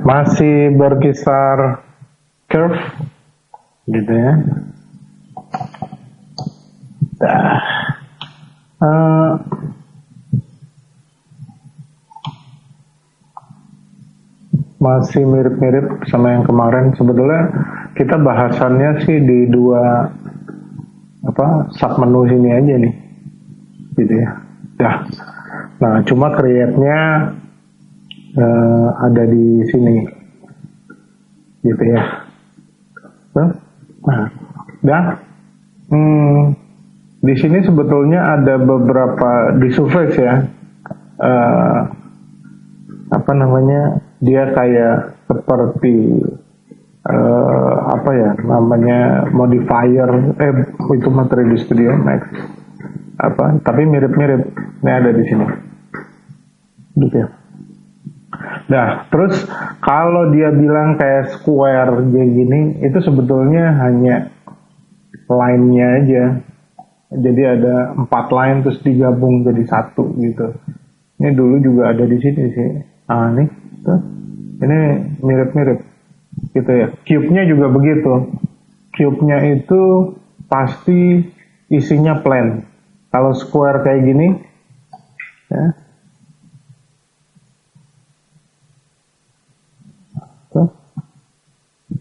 masih berkisar curve gitu ya. Dah. Masih mirip-mirip sama yang kemarin. Sebetulnya kita bahasannya sih di dua sub menu sini aja nih, gitu ya. Dah. Nah, cuma create-nya ada di sini, gitu ya. Nah, dah. Di sini sebetulnya ada beberapa di surface ya. Dia kayak seperti modifier itu materi di Studio Max tapi mirip-mirip ini ada di sini gitu ya. Nah terus kalau dia bilang kayak square kayak gini itu sebetulnya hanya line-nya aja, jadi ada 4 line terus digabung jadi satu gitu. Ini dulu juga ada di sini sih. Nih tuh. Ini mirip-mirip gitu ya. Cube-nya juga begitu. Cube-nya itu pasti isinya plain. Kalau square kayak gini ya. Tuh.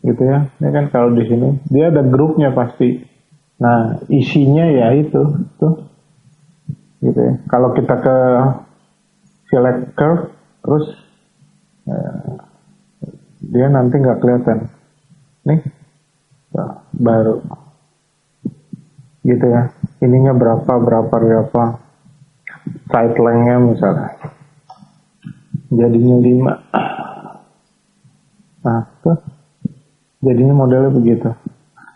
Gitu ya. Ini kan kalau di sini dia ada grupnya pasti. Nah, isinya ya itu tuh. Gitu ya. Kalau kita ke select curve terus dia nanti nggak kelihatan nih baru gitu ya, ininya berapa side length-nya misalnya jadinya 5. Nah tuh jadinya modelnya begitu.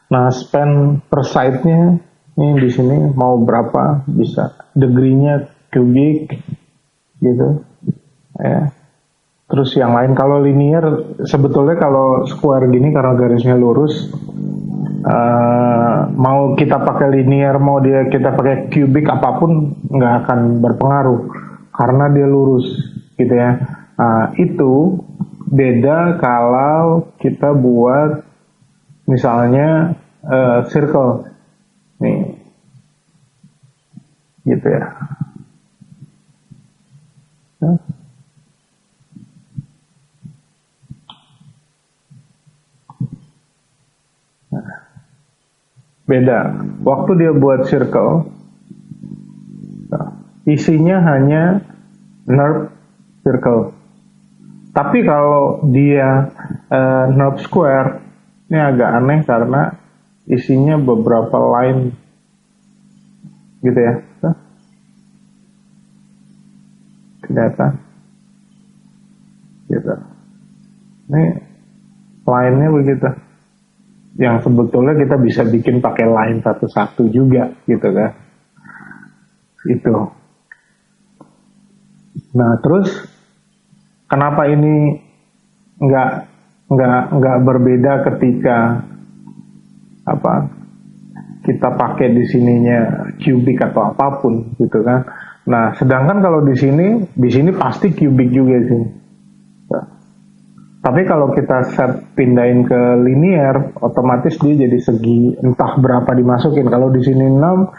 Nah span per side-nya ini di sini mau berapa, bisa degree-nya cubic gitu ya. Terus yang lain kalau linear sebetulnya kalau square gini karena garisnya lurus, mau kita pakai linear mau kita pakai cubic apapun nggak akan berpengaruh karena dia lurus gitu ya. Itu beda kalau kita buat misalnya circle nih gitu ya. Beda. Waktu dia buat circle, isinya hanya nerve circle. Tapi kalau dia nerve square, ini agak aneh karena isinya beberapa line, gitu ya. Kelihatan, gitu. Ini line-nya begitu. Yang sebetulnya kita bisa bikin pakai line satu-satu juga gitu kan. Itu. Nah, terus kenapa ini nggak berbeda ketika kita pakai di sininya cubic atau apapun gitu kan. Nah, sedangkan kalau di sini pasti cubic juga sih. Tapi kalau kita pindahin ke linear, otomatis dia jadi segi entah berapa dimasukin. Kalau di sini 6,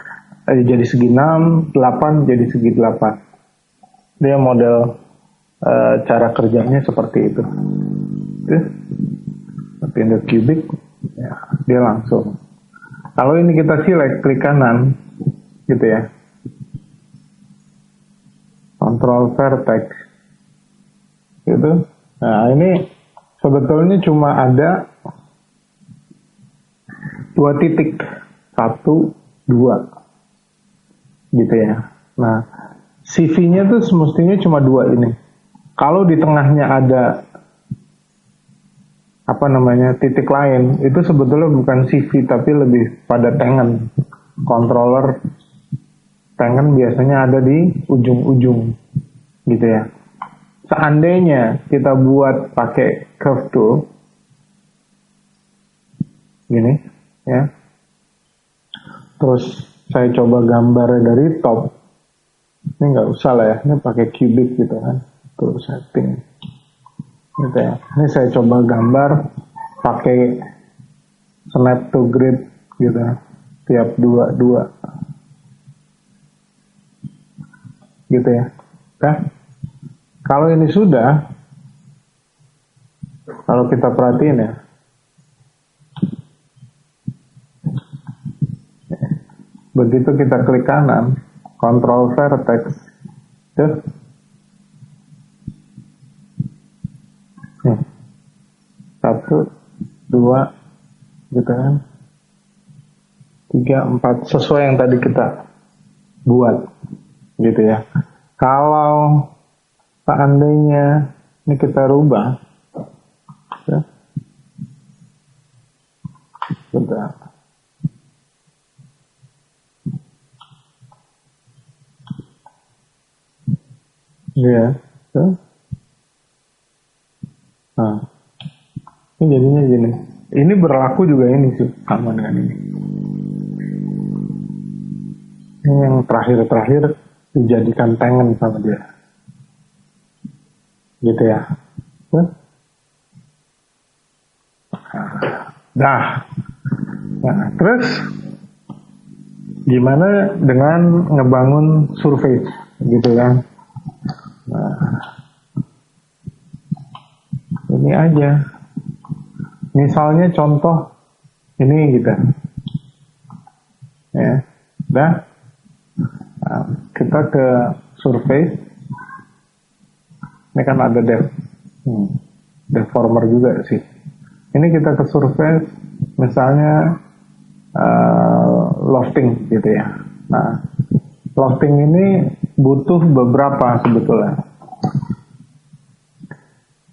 jadi segi 6, 8 jadi segi 8. Dia model cara kerjanya seperti itu. Pindah cubic, ya, dia langsung. Kalau ini kita select, klik kanan, gitu ya. Control vertex, gitu. Nah ini sebetulnya cuma ada 2 titik, 1, 2, gitu ya. Nah CV-nya tuh semestinya cuma 2 ini. Kalau di tengahnya ada titik lain, itu sebetulnya bukan CV tapi lebih pada tangen. Controller tangen biasanya ada di ujung-ujung, gitu ya. Seandainya kita buat pakai curve tool gini ya, terus saya coba gambarnya dari top, ini nggak usah lah ya, ini pakai cubic gitu kan, terus setting gitu ya. Ini saya coba gambar pakai snap to grid gitu, tiap dua gitu ya. Nah, kalau ini sudah, kalau kita perhatiin ya, begitu kita klik kanan, Control Vertex, tuh, nih, 1, 2, gitu kan, 3, 4, sesuai yang tadi kita buat, gitu ya. Kalau seandainya ini kita rubah, ya, bentar. Iya, tuh. Nah, ini jadinya gini. Ini berlaku juga ini sih, sama dengan ini. Ini yang terakhir-terakhir dijadikan tangan sama dia. Gitu ya. Tuh. Nah, terus gimana dengan ngebangun surface, gitu kan? Nah, ini aja. Misalnya contoh ini gitu. Ya, udah. Nah, kita ke surface. Ini kan ada deformer juga sih. Ini kita ke surface, misalnya lofting gitu ya. Nah, lofting ini butuh beberapa sebetulnya.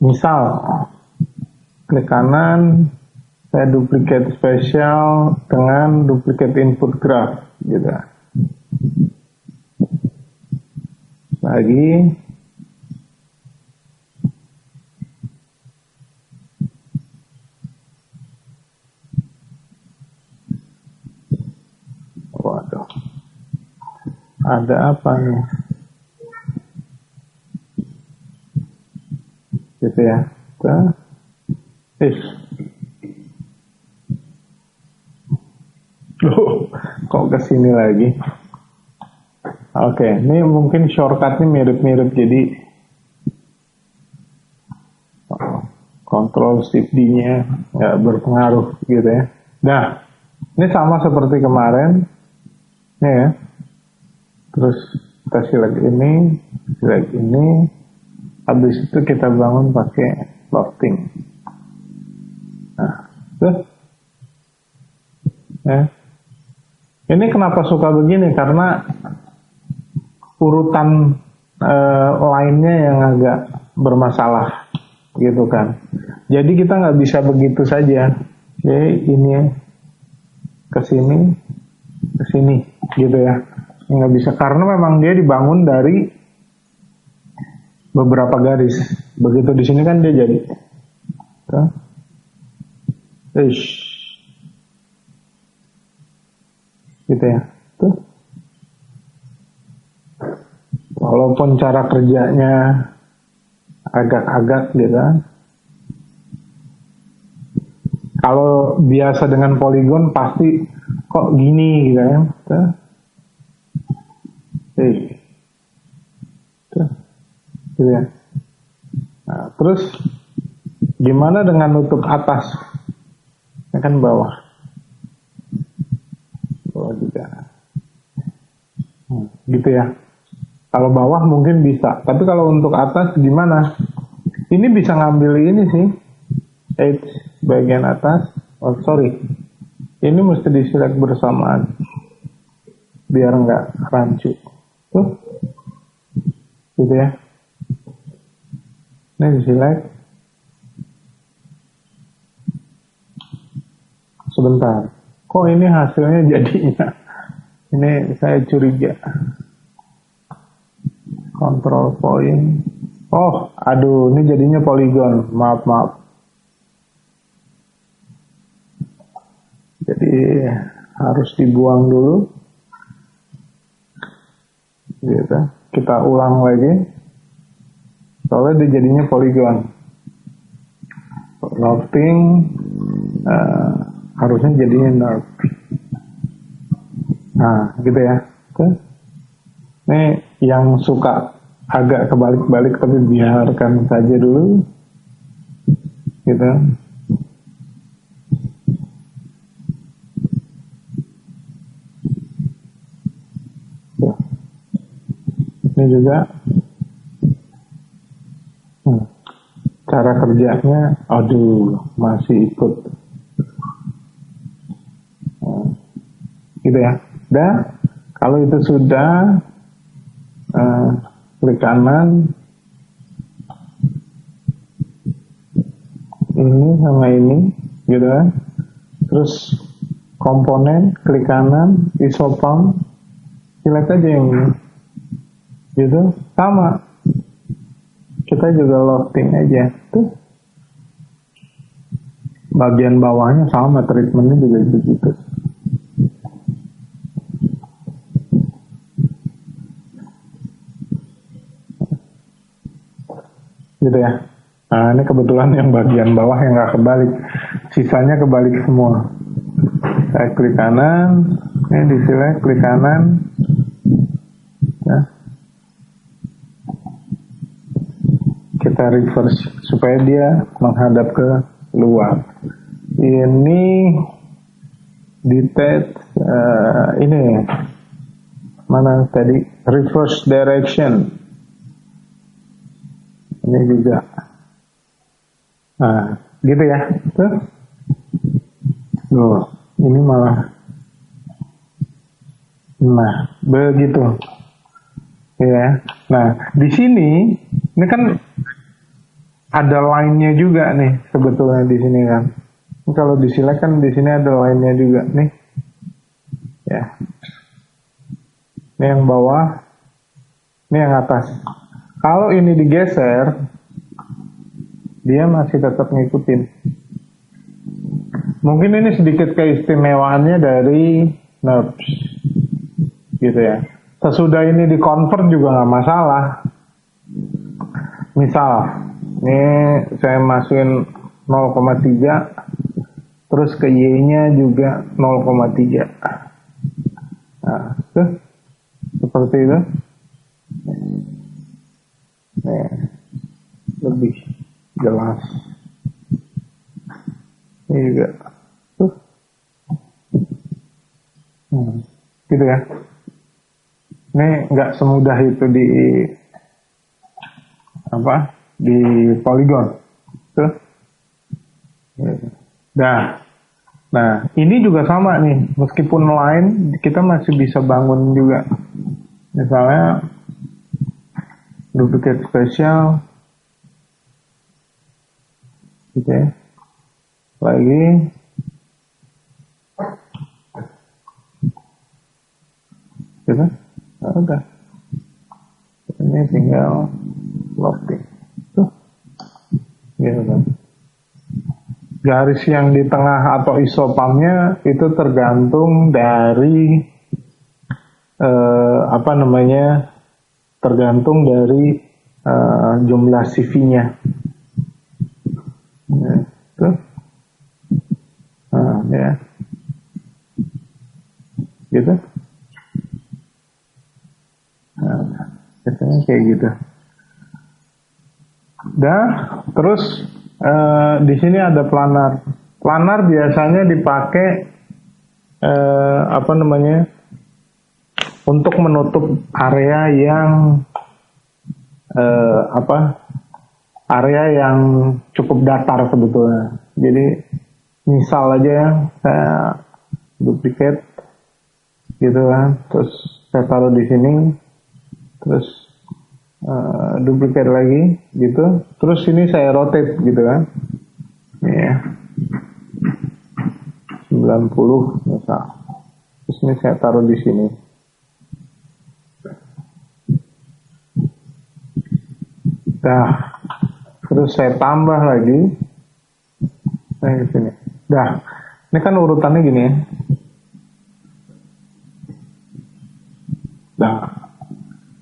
Misal, klik kanan, saya duplicate spesial dengan duplicate input graph gitu. Lagi, waduh, ada apa nih? Gitu ya. Loh, kok kesini lagi? Oke, ini mungkin shortcutnya mirip-mirip, jadi Ctrl Shift D-nya nggak berpengaruh gitu ya. Nah, ini sama seperti kemarin, ya. Terus kita select ini, habis itu kita bangun pakai lofting. Nah, tuh, ya. Ini kenapa suka begini? Karena urutan lainnya yang agak bermasalah, gitu kan. Jadi kita nggak bisa begitu saja. Jadi ini ke sini, gitu ya. Nggak bisa karena memang dia dibangun dari beberapa garis. Begitu di sini kan dia jadi. Gitu ya. Tuh. Walaupun cara kerjanya agak-agak gitu kan. Kalau biasa dengan poligon pasti kok gini gitu kan. Tuh. Tuh. Gitu ya. Nah, terus gimana dengan nutup atas? Ini kan bawah. Bawah juga. Gitu ya. Kalau bawah mungkin bisa, tapi kalau untuk atas gimana? Ini bisa ngambil ini sih, edge bagian atas. Oh sorry, ini mesti di-select bersamaan, biar nggak rancu. Tuh, gitu ya. Ini di-select. Sebentar, kok ini hasilnya jadinya? Ini saya curiga. Control point. Oh, aduh, ini jadinya poligon. Maaf. Jadi harus dibuang dulu. Gitu. Kita ulang lagi. Soalnya dia jadinya poligon. loading, harusnya jadinya nerf. Nah, gitu ya. Tuh. Ini yang suka agak kebalik-balik tapi biarkan saja dulu. Gitu. Tuh. Ini juga cara kerjanya, aduh, masih ikut. Gitu ya. Dan kalau itu sudah, klik kanan, ini sama ini, gitu kan. Terus komponen, klik kanan, isopam, select aja yang ini, gitu, sama. Kita juga loading aja, tuh. Bagian bawahnya sama, treatmentnya juga begitu. Gitu ya. Nah, ini kebetulan yang bagian bawah yang nggak kebalik, sisanya kebalik semua. Saya klik kanan, ini di select, klik kanan, nah, kita reverse supaya dia menghadap ke luar. Ini detach, ini mana tadi, reverse direction. Ini juga. Nah, gitu ya. Tuh. Loh, ini malah. Nah, begitu. Ya. Nah, di sini ini kan ada line-nya juga nih sebetulnya di sini kan. Kalau di select kan di sini ada line-nya juga nih. Ya. Ini yang bawah, ini yang atas. Kalau ini digeser, dia masih tetap ngikutin. Mungkin ini sedikit keistimewaannya dari NURBS, gitu ya. Sesudah ini di-convert juga nggak masalah. Misal, ini saya masukin 0,3, terus ke Y-nya juga 0,3. Nah, tuh, seperti itu. Lebih jelas. Ini juga tuh, gitu ya. Ini nggak semudah itu di di Polygon tuh. Nah ini juga sama nih, meskipun line kita masih bisa bangun juga. Misalnya duplicate spesial, gitu ya. Lagi, gitu. Nah, udah. Ini tinggal loading. Tuh, gitu kan. Garis yang di tengah atau isopamnya itu tergantung dari tergantung dari jumlah CV-nya. Gitu. Nah, ya. Gitu. Nah, biasanya kayak gitu. Terus di sini ada planar. Planar biasanya dipakai untuk menutup area yang area yang cukup datar sebetulnya. Jadi misal aja saya duplicate gitu kan, terus saya taruh di sini, terus duplicate lagi gitu, terus ini saya rotate gitu kan, ya 90 misal, terus ini saya taruh di sini. Nah, terus saya tambah lagi, di sini. Dah, ini kan urutannya gini ya. Nah,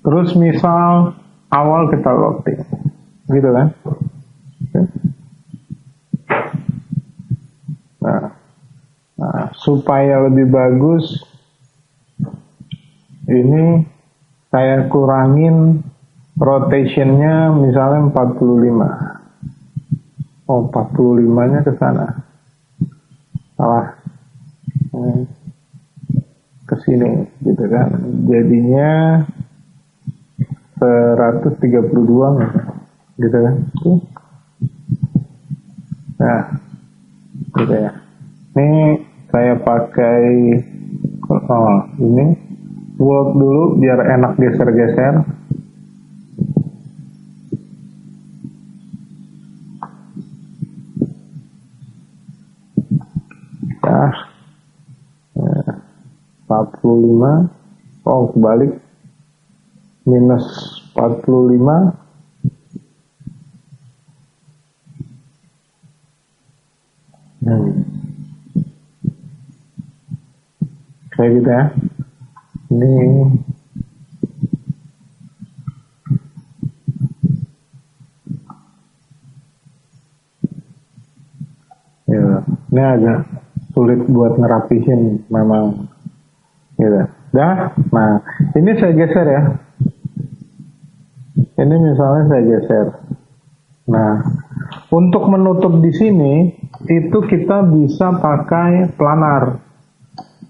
terus misal awal kita loading, gitu kan? supaya lebih bagus, ini saya kurangin rotationnya misalnya 45. Oh, 45-nya ke sana. Salah. Ke sini gitu kan. Jadinya 132 gitu kan. Nah, gitu ya. Ini saya pakai ini work dulu biar enak geser-geser. Nah, 45. Oh, kebalik. Minus 45. Kayak gitu ya. Ini ya, ini agak sulit buat ngerapihin memang gitu. Dah, nah ini saya geser ya. Ini misalnya saya geser. Nah, untuk menutup di sini itu kita bisa pakai planar.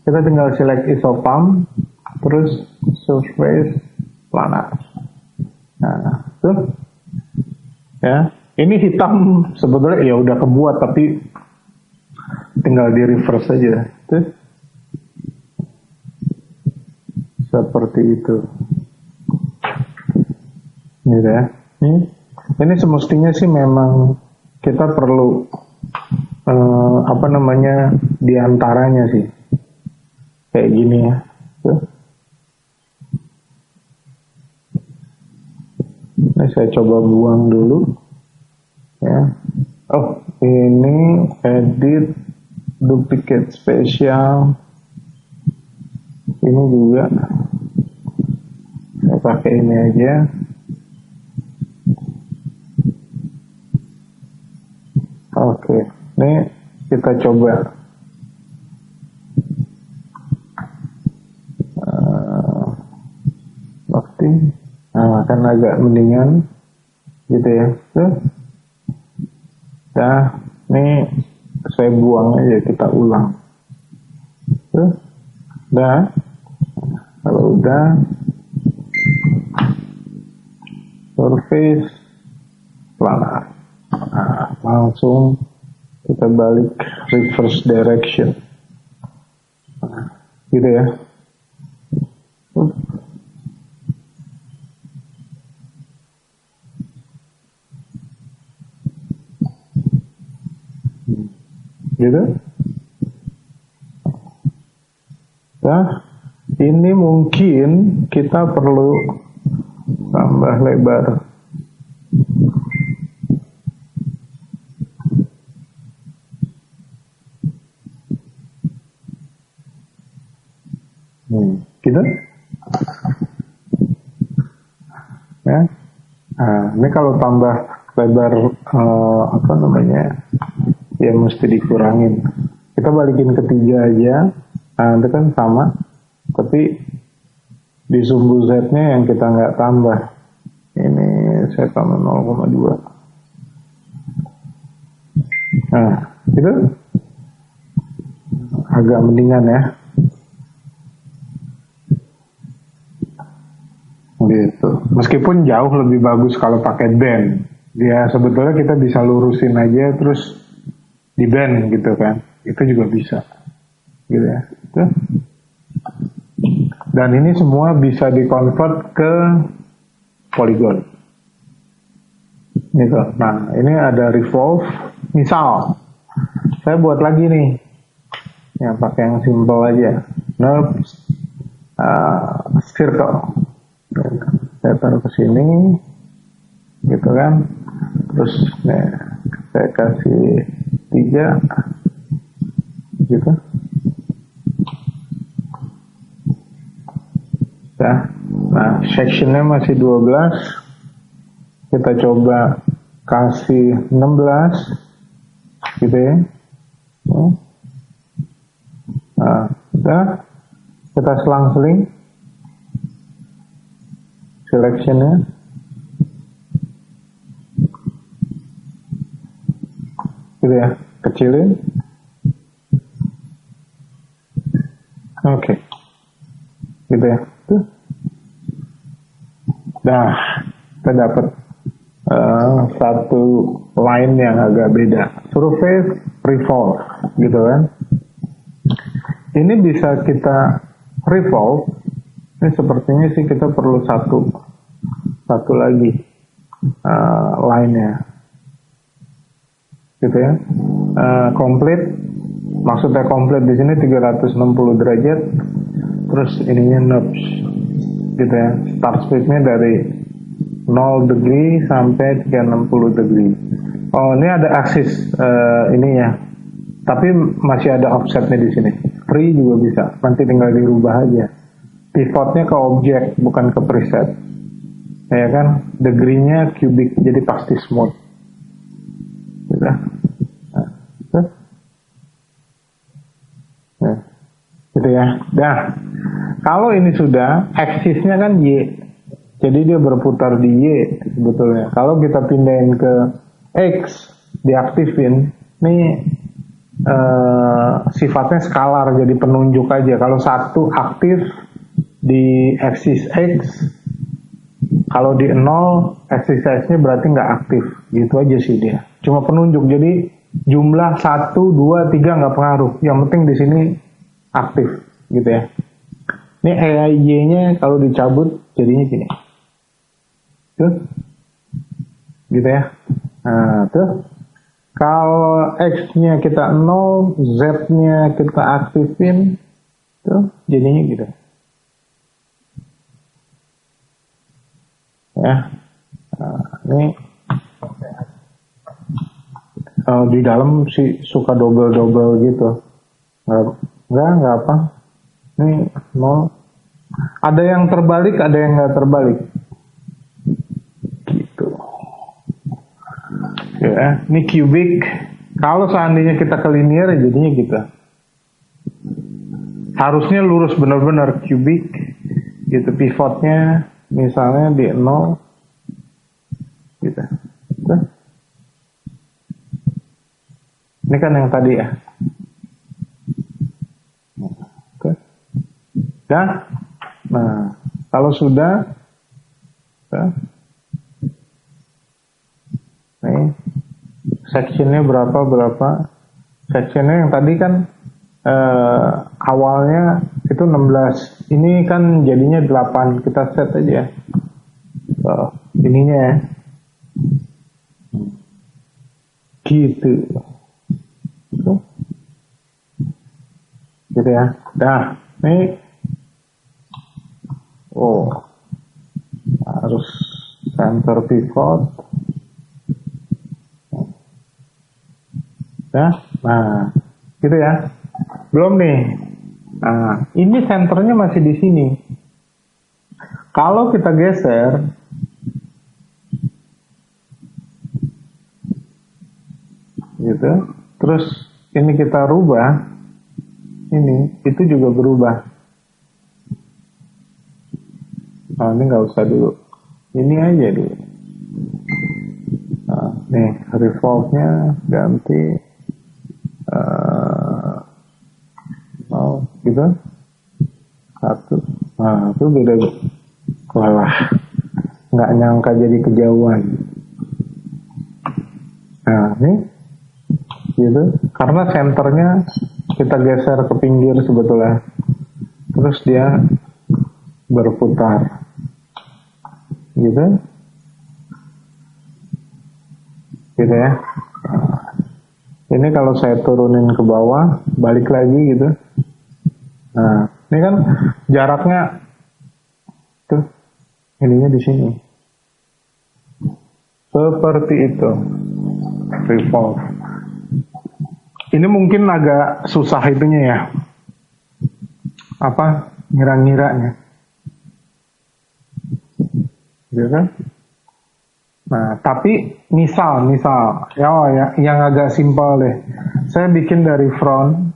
Kita tinggal select isopam, terus surface planar. Nah, tuh, ya. Ini hitam sebetulnya ya udah kebuat tapi tinggal di reverse aja. Tuh, seperti itu. Gitu ya. Ini semestinya sih memang kita perlu diantaranya sih kayak gini ya. Tuh. Ini saya coba buang dulu ya. Oh, ini edit duplicate spesial. Ini juga saya pakai ini aja. Oke, ini kita coba kan agak mendingan gitu ya. Nah, ini saya buang aja, kita ulang. Dah, kalau udah surface planar. Nah, langsung kita balik reverse direction. Nah, gitu ya. Gitu. Nah, ini mungkin kita perlu tambah lebar. Gitu. Ya. Nah, ini kalau tambah lebar ya mesti dikurangin. Kita balikin ketiga aja. Nah, itu kan sama, tapi di sumbu Z-nya yang kita nggak tambah. Ini saya tambah 0,2. Nah, itu agak mendingan ya. Gitu. Meskipun jauh lebih bagus kalau pakai band. Dia sebetulnya kita bisa lurusin aja terus di band gitu kan. Itu juga bisa. Gitu ya. Gitu. Dan ini semua bisa dikonvert ke polygon. Gitu. Nah, ini ada revolve. Misal, saya buat lagi nih. Ya, pakai yang simple aja. Nerves, circle. Saya taruh ke sini, gitu kan. Terus, saya kasih 3, gitu. Nah, sectionnya masih 12. Kita coba kasih 16, gitu ya. Nah, udah, kita selang-seling selection-nya. Gitu ya, kecilin. Oke. Gitu ya. Tuh. Nah, kita dapat satu line yang agak beda. Surface revolve, gitu kan. Ini bisa kita revolve. Ini sepertinya sih kita perlu satu lagi line-nya, gitu ya. Complete, maksudnya complete di sini 360 derajat. Terus ininya knobs, gitu ya. Start speed-nya dari 0 degree sampai 360 degree. Oh, ini ada axis ininya. Tapi masih ada offsetnya di sini. Free juga bisa, nanti tinggal dirubah aja. Pivotnya ke objek, bukan ke preset. Ya kan, degree-nya cubic, jadi pasti smooth. Gitu. Nah, gitu ya. Dah. Kalau ini sudah, axis-nya kan Y. Jadi dia berputar di Y sebetulnya. Kalau kita pindahin ke X, diaktifin, ini sifatnya skalar, jadi penunjuk aja. Kalau satu aktif di axis X, kalau di 0 axis X-nya berarti nggak aktif. Gitu aja sih dia. Cuma penunjuk, jadi jumlah 1, 2, 3 nggak pengaruh. Yang penting di sini aktif, gitu ya. Ini EIY-nya kalau dicabut jadinya gini. Tuh. Gitu ya. Nah, tuh. Kalau X-nya kita 0, Z-nya kita aktifin, tuh jadinya gitu. Ya. Nah, ini di dalam sih suka double gitu. Enggak apa. Ini 0. Ada yang terbalik, ada yang nggak terbalik. Ya, ini cubic. Kalau seandainya kita ke linear, jadinya gitu. Harusnya lurus benar-benar cubic. Gitu, pivotnya misalnya di 0. Gitu. Ini kan yang tadi ya. Oke. Dah. Nah, kalau sudah, nih, sectionnya berapa. Sectionnya yang tadi kan awalnya itu 16. Ini kan jadinya 8. Kita set aja. Ininya ya. Gitu. Gitu ya. Dah. Nih. Oh. Harus center pivot. Ya, nah, gitu ya. Belum nih. Nah, ini senternya masih di sini. Kalau kita geser, gitu. Terus ini kita rubah, itu juga berubah. Nah, ini nggak usah dulu. Ini aja dulu. Nah, nih revolve-nya ganti. Gitu 1. Nah, itu beda. Walah, nggak nyangka jadi kejauhan. Nah, ini gitu, karena senternya kita geser ke pinggir sebetulnya, terus dia berputar, gitu ya. Nah, ini kalau saya turunin ke bawah, balik lagi gitu. Nah, ini kan jaraknya tuh, ininya di sini. Seperti itu. Revolve. Ini mungkin agak susah itunya ya. Apa? Ngira-ngiranya. Gitu kan? Nah, tapi misal ya yang agak simpel deh. Saya bikin dari front.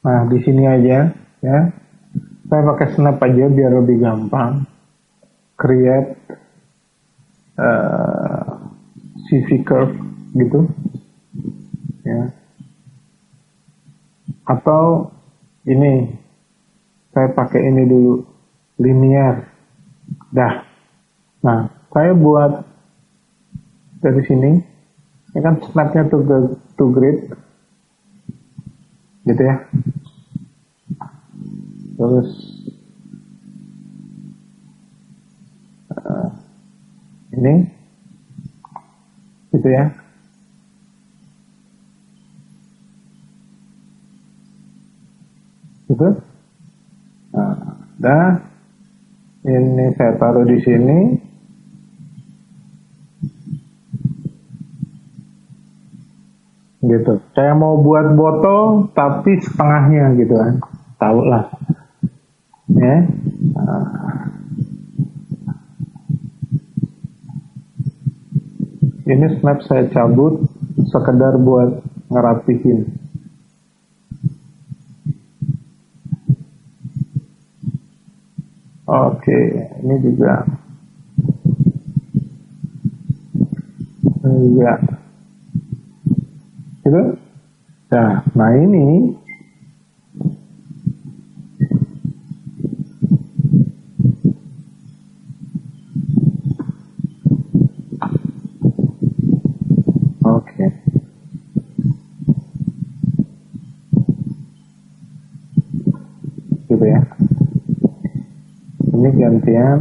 Nah, di sini aja ya. Saya pakai snap aja biar lebih gampang. Create CV curve gitu ya. Atau ini saya pakai ini dulu, linear. Dah. Nah, saya buat dari sini. Ini kan snapnya to grid gitu ya. Terus ini gitu ya. Gitu. Nah, ini saya taruh di sini. Gitu. Saya mau buat botol tapi setengahnya gitu kan. Tahu lah. Ya. Ini snap saya cabut sekedar buat ngerapihin. Oke, ini juga. Iya. Gitu. Nah ini oke. Gitu ya. Ini gantian.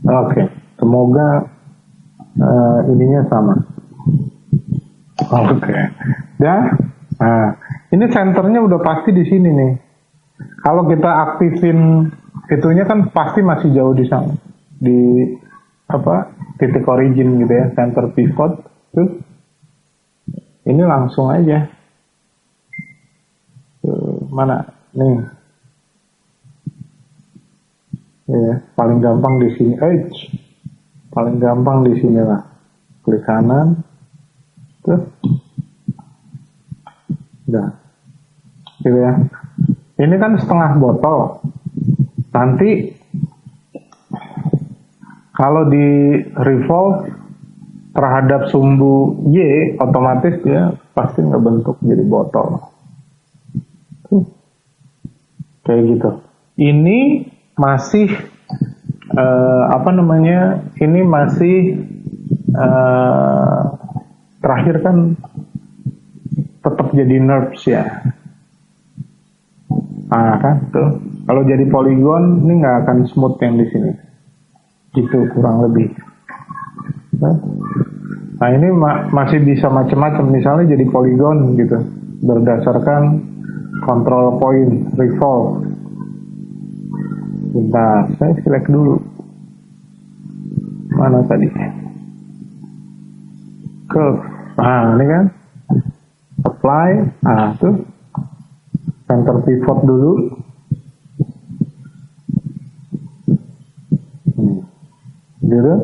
Oke, semoga ininya sama. Oke. Nah, ini senternya udah pasti di sini nih. Kalau kita aktifin itunya kan pasti masih jauh di sana, di titik origin gitu ya, center pivot. Terus ini langsung aja. Mana nih? Ya, paling gampang di sini. Paling gampang di sini lah. Klik kanan. Tuh. Udah. Gitu ya. Ini kan setengah botol. Nanti kalau di revolve terhadap sumbu Y, otomatis dia pasti ngebentuk jadi botol. Tuh. Kayak gitu. Ini masih ini masih terakhir kan tetap jadi nerves ya. Kan tuh. Kalau jadi poligon ini nggak akan smooth yang di sini. Gitu kurang lebih. Nah ini masih bisa macam-macam, misalnya jadi poligon gitu berdasarkan control point revolve. Bentar, saya select dulu. Mana tadi? Curve. Nah, ini kan. Apply. Nah, tuh. Center pivot dulu. Gitu.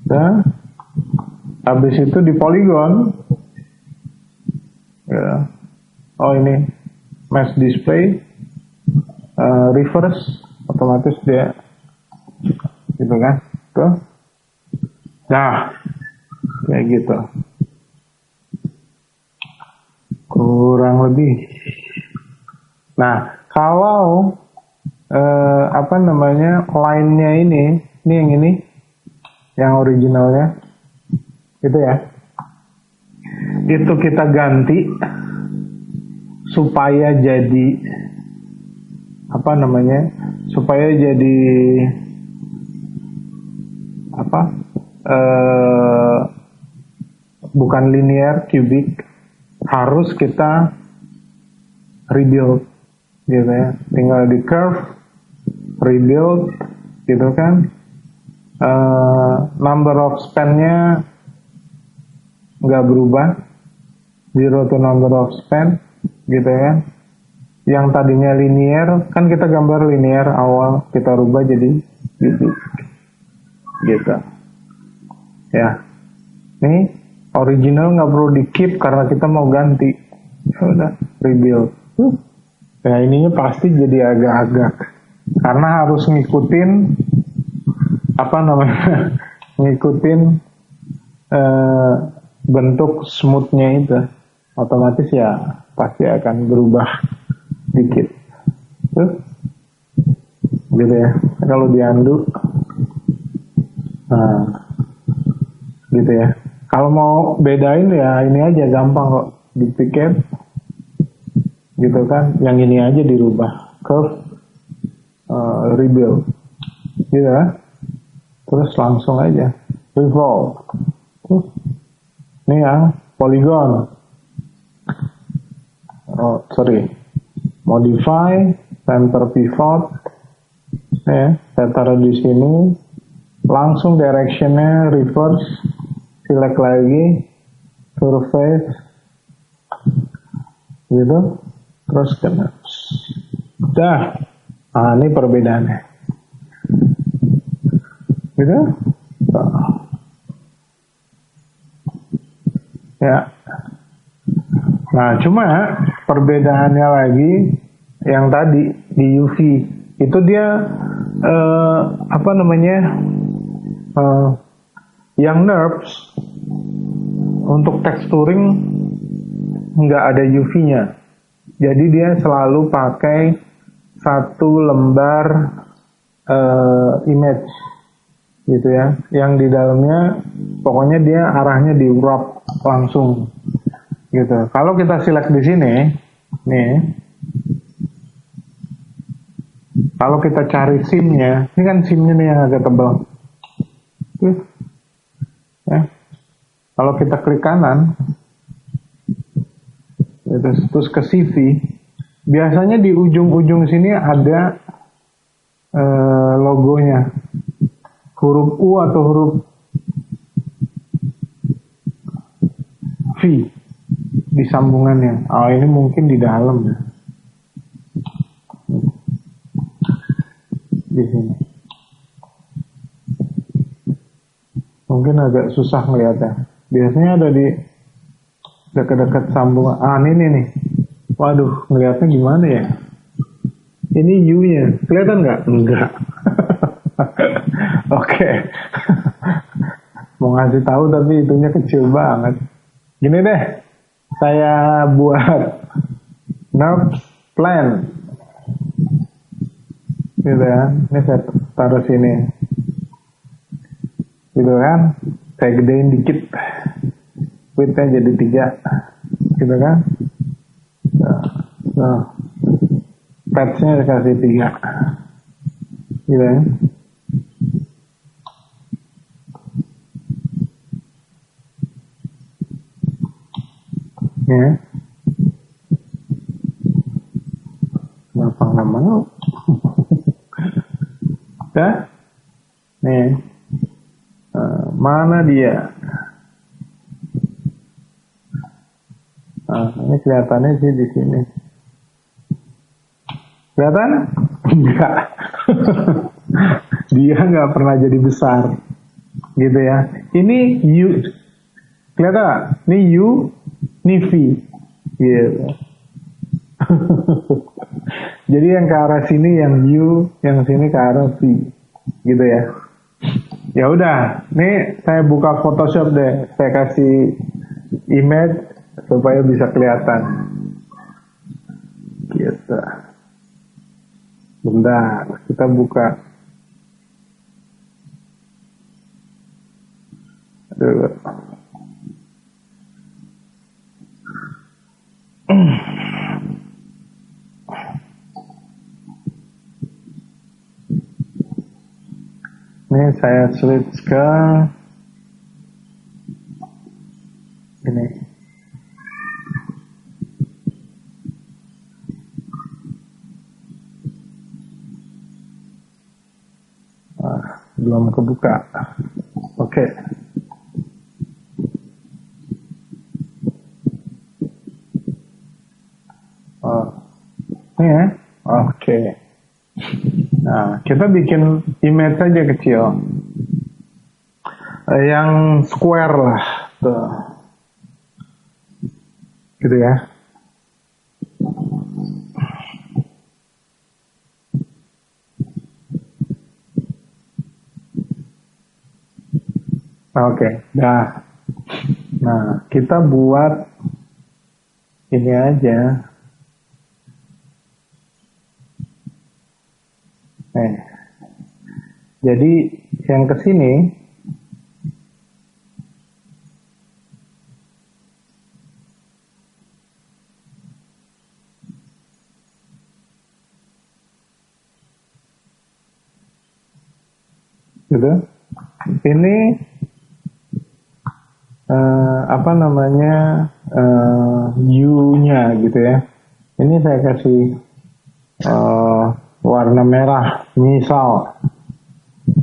Dan habis itu di polygon. Ya. Oh, ini. Mesh display. Reverse otomatis dia gitu kan tuh. Nah kayak gitu kurang lebih. Nah kalau line-nya ini yang originalnya itu ya, itu kita ganti supaya jadi supaya jadi bukan linear cubic, harus kita rebuild gitu ya, tinggal di curve rebuild gitu kan. Number of span-nya nggak berubah, 0 to number of span gitu kan. Yang tadinya linear, kan kita gambar linear awal, kita rubah jadi cubic gitu ya. Nih original nggak perlu di keep karena kita mau ganti. Ya udah rebuild. Ya ininya pasti jadi agak-agak karena harus ngikutin apa namanya ngikutin bentuk smoothnya itu, otomatis ya pasti akan berubah dikit. Gitu ya. Kalau di undo, nah gitu ya. Kalau mau bedain ya ini aja gampang kok, dipikir gitu kan, yang ini aja dirubah curve, rebuild gitu ya, terus langsung aja revolve. Ini yang polygon, modify center pivot ya, saya taruh di sini, langsung directionnya reverse, select lagi surface gitu, terus kena udah. Nah ini perbedaannya gitu ya. Nah cuma perbedaannya lagi yang tadi di UV itu dia apa namanya, yang NURBS untuk texturing nggak ada UV-nya, jadi dia selalu pakai satu lembar image gitu ya, yang di dalamnya pokoknya dia arahnya di wrap langsung gitu. Kalau kita select di sini nih, kalau kita cari SIM-nya, ini kan SIM-nya nih yang agak tebal ya. Kalau kita klik kanan terus ke CV, biasanya di ujung-ujung sini ada logonya, huruf U atau huruf V di sambungannya. Oh ini mungkin di dalam ya, di sini mungkin agak susah melihatnya. Biasanya ada di dekat-dekat sambungan. Ini nih. Waduh, ngelihatnya gimana ya? Ini U-nya, kelihatan nggak? Enggak. Oke. Mau ngasih tahu tapi itunya kecil banget. Gini deh, saya buat NURBS plan. Gitu ya. Ini saya taruh sini. Gitu kan? Saya gedein dikit. Width-nya jadi 3. Gitu kan? Nah. Patch-nya dikasih 3. Gitu ya. Ya. Kenapa nggak mau? Udah? Nih. Mana dia? Ini kelihatannya sih di sini. Kelihatan? Enggak. Dia nggak pernah jadi besar. Gitu ya. Ini U. Kelihatan nggak? Ini U, ini V. Gitu. Jadi yang ke arah sini yang U, yang sini ke arah V. Gitu ya. Ya udah, nih saya buka Photoshop deh. Saya kasih image supaya bisa kelihatan. Gitu. Bentar, kita buka. Aduh. Ini saya switch ke ini. Belum kebuka. Oke. Ini ya. Oke. Nah, kita bikin image saja kecil. Yang square lah. Tuh. Gitu ya. Oke, dah. Nah, kita buat ini aja. Jadi yang ke sini gitu. Ini apa namanya U-nya gitu ya. Ini saya kasih warna merah, misal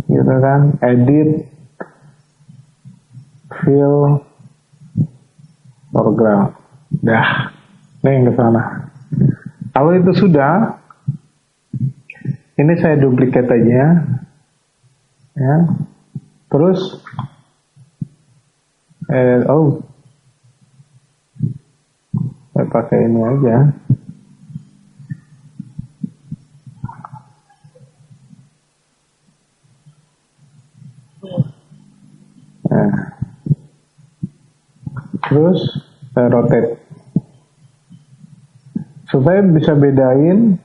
gitu kan, edit, fill, foreground. Dah, ini yang ke sana. Kalau itu sudah, ini saya duplikat aja, ya. Terus, saya pakai ini aja. Nah, terus saya rotate supaya bisa bedain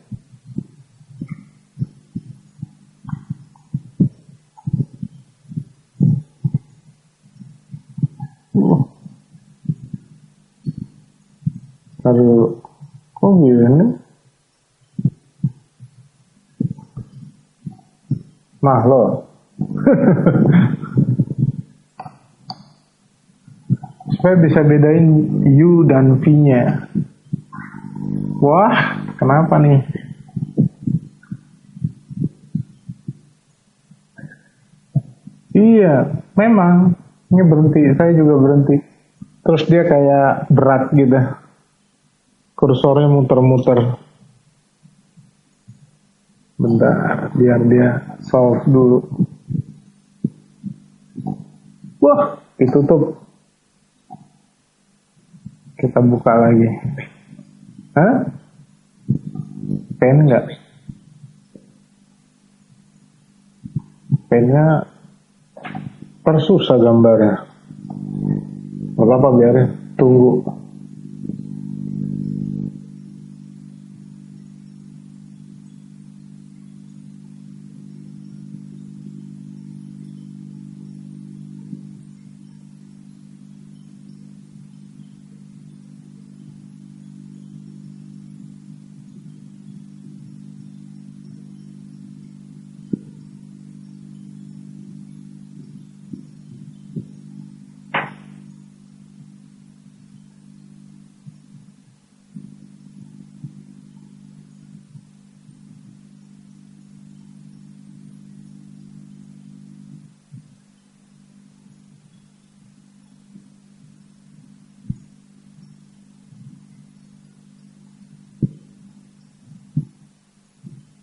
Aduh, kok gini? Nah lo, supaya bisa bedain U dan V-nya. Wah, kenapa nih? Iya, memang. Ini berhenti, saya juga berhenti. Terus dia kayak berat gitu. Kursornya muter-muter. Bentar, biar dia solve dulu. Wah, ditutup. Kita buka lagi. Hah? Pen nggak? Pennya tersusah gambarnya. Gak apa-apa, biarin. Tunggu.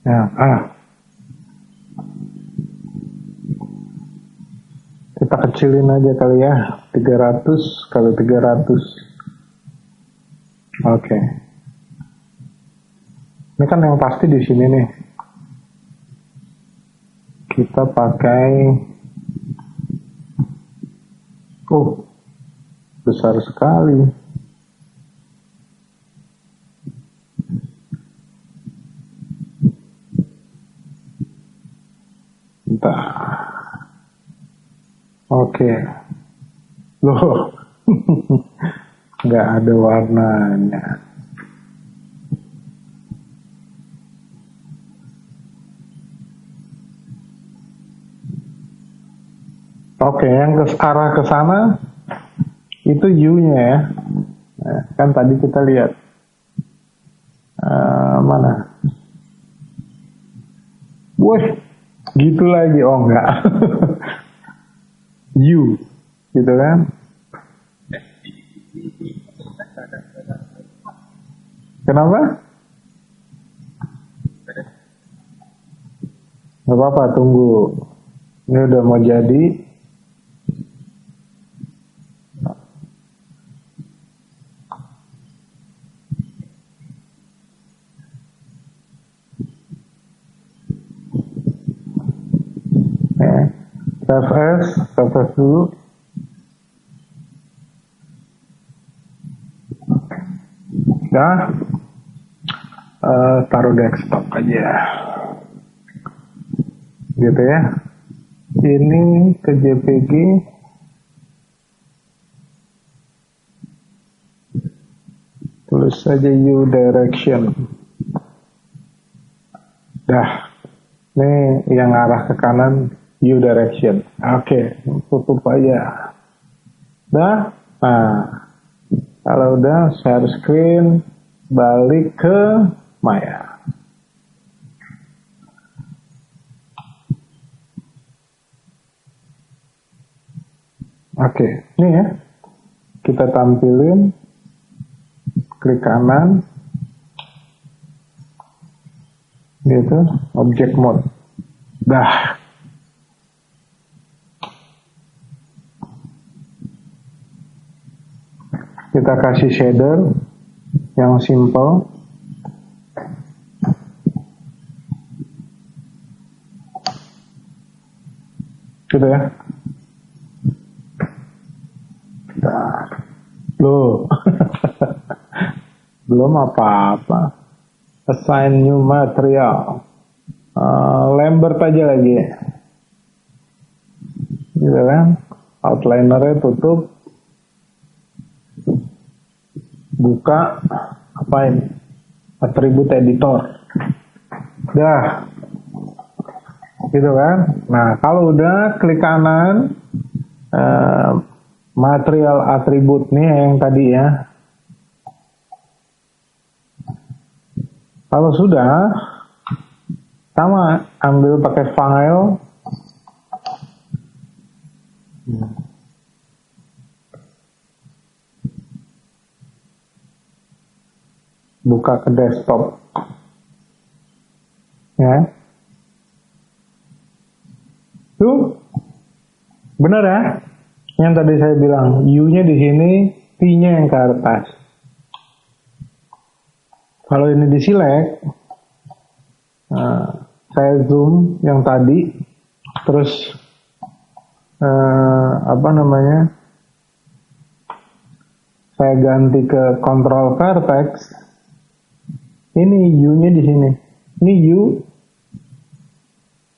Nah, kita kecilin aja kali ya, 300 kali 300. Oke. Ini kan yang pasti di sini nih. Kita pakai, besar sekali. Entah. Oke. Loh. Nggak ada warnanya. Oke, yang ke arah ke sana itu U-nya ya. Nah, kan tadi kita lihat mana? Wih, gitu lagi. Oh enggak. U, gitu kan? Kenapa? Gak apa-apa, tunggu. Ini udah mau jadi. save as dulu. Nah, taruh desktop aja, gitu ya. Ini ke JPG, tulis saja U direction. Dah, ini yang arah ke kanan U direction. Oke, tutup aja. Dah, nah, kalau udah share screen, balik ke Maya. Oke, ini ya, kita tampilin, klik kanan, gitu, object mode. Dah. Kita kasih shader yang simple. Gitu ya. Nah, loh. Belum apa-apa. Assign new material. Lambert aja lagi. Gitu kan. Outliner-nya tutup. Buka apa ini? Atribut editor. Dah. Gitu kan. Nah, kalau udah klik kanan, material atribut nih yang tadi ya. Kalau sudah, sama, ambil pakai file. Buka ke desktop. Ya. Tuh. Benar ya? Yang tadi saya bilang, U-nya di sini, T-nya yang ke atas. Kalau ini di select, saya zoom yang tadi, terus saya ganti ke control vertex. Ini U-nya di sini. Ini U,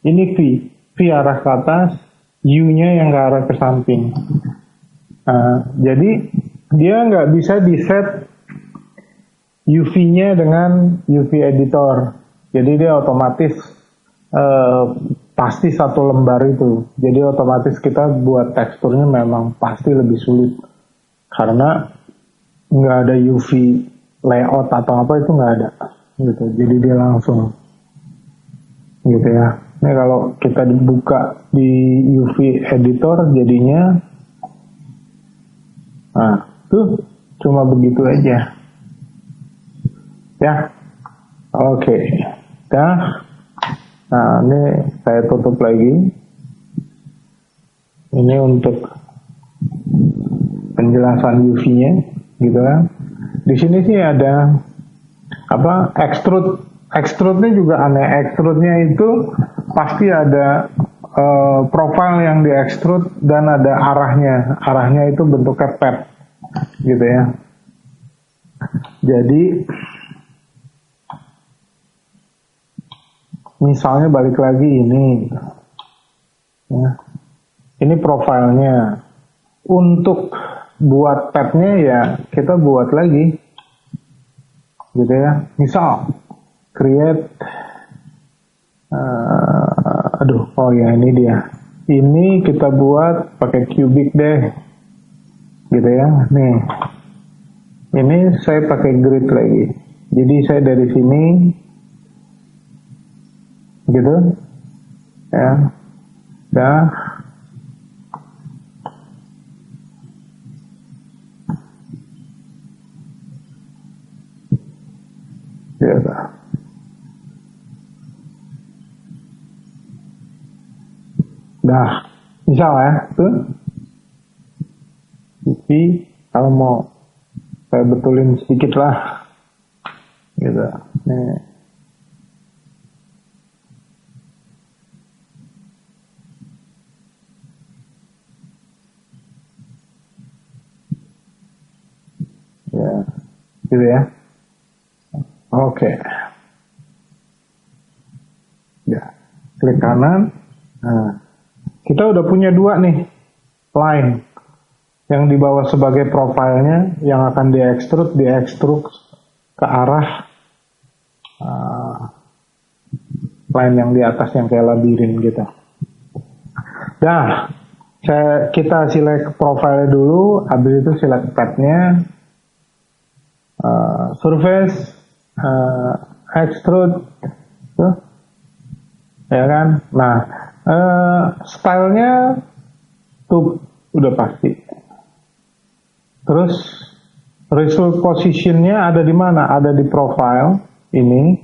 ini V. V arah ke atas, U-nya yang ke arah ke samping. Jadi dia nggak bisa di set UV-nya dengan UV editor. Jadi dia otomatis pasti satu lembar itu. Jadi otomatis kita buat teksturnya memang pasti lebih sulit. Karena nggak ada UV layout atau apa itu nggak ada. Gitu. Jadi dia langsung. Gitu ya. Ini kalau kita dibuka di UV editor jadinya, nah tuh cuma begitu aja. Ya, oke. Dah. Nah, ini saya tutup lagi. Ini untuk penjelasan UV-nya, gitu kan. Di sini sih ada apa? Extrude. Extrude-nya juga aneh. Extrude-nya itu pasti ada profile yang di extrude dan ada arahnya. Arahnya itu bentuknya pad, gitu ya. Jadi misalnya balik lagi ini, ya. Ini profilnya. Untuk buat padnya ya kita buat lagi, gitu ya. Misal create, oh ya ini dia. Ini kita buat pakai cubic deh, gitu ya. Nih, ini saya pakai grid lagi. Jadi saya dari sini. Gitu ya, dah. Ya dah. Dah, misal ya tuh. Tapi kalau mau saya betulin sedikit lah, gitu. Nih. gitu ya. Oke. Ya, klik kanan. Nah, kita udah punya dua nih line yang dibawa sebagai profilnya yang akan diekstruk ke arah line yang di atas yang kayak labirin gitu. Nah, kita select profile dulu, habis itu select path-nya, surface, extrude, tuh, ya kan. Nah, stylenya tuh udah pasti. Terus result positionnya ada di mana? Ada di profile ini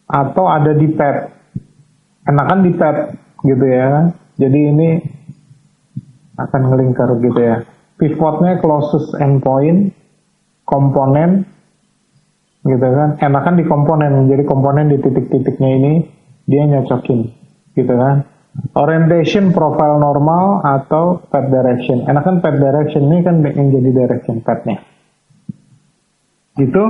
atau ada di path. Enakan di path gitu ya. Jadi ini akan ngelingkar gitu ya. Pivotnya closest endpoint, komponen, gitu kan. Enakan di komponen. Jadi komponen di titik-titiknya ini dia nyocokin, gitu kan. Orientation profile normal atau path direction. Enakan path direction ini kan yang jadi direction path-nya. Gitu.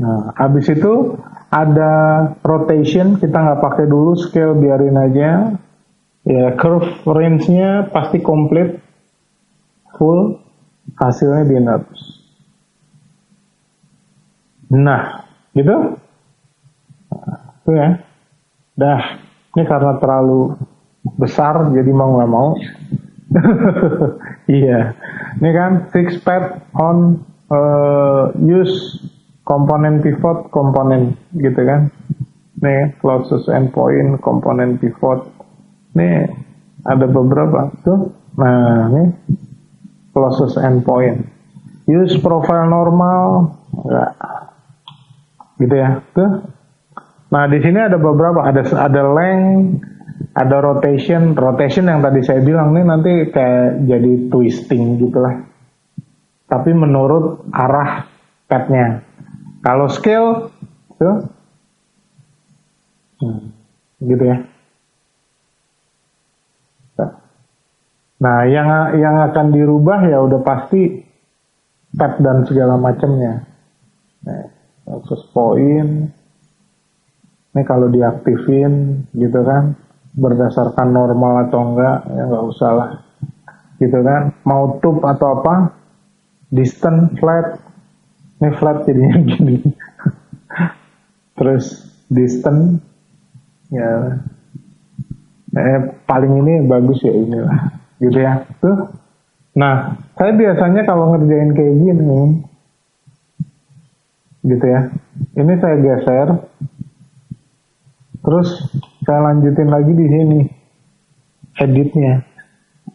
Nah, habis itu ada rotation, kita nggak pakai dulu, scale biarin aja. Ya, curve range-nya pasti komplit, full, hasilnya di NURBS. Nah, gitu. Tuh ya. Dah, ini karena terlalu besar, jadi mau nggak mau. Iya. Ini kan fix path on use komponen pivot, komponen gitu kan. Nih, closest endpoint, komponen pivot. Nih, ada beberapa tuh. Nah, ini closest endpoint. Use profile normal, enggak. Gitu ya, tuh. Nah, di sini ada beberapa, ada length, ada rotation. Rotation yang tadi saya bilang nih nanti kayak jadi twisting gitulah. Tapi menurut arah path-nya. Kalau scale, tuh, gitu ya. Nah, yang akan dirubah ya udah pasti path dan segala macamnya. Access point. Ini kalau diaktifin gitu kan, berdasarkan normal atau enggak, ya nggak usah lah. Gitu kan, mau tube atau apa, distance flat, ini flat jadinya gini. Terus distance, ya, paling ini bagus ya inilah. Gitu ya, tuh. Nah, saya biasanya kalau ngerjain kayak gini, gitu ya, ini saya geser, terus saya lanjutin lagi di sini, editnya,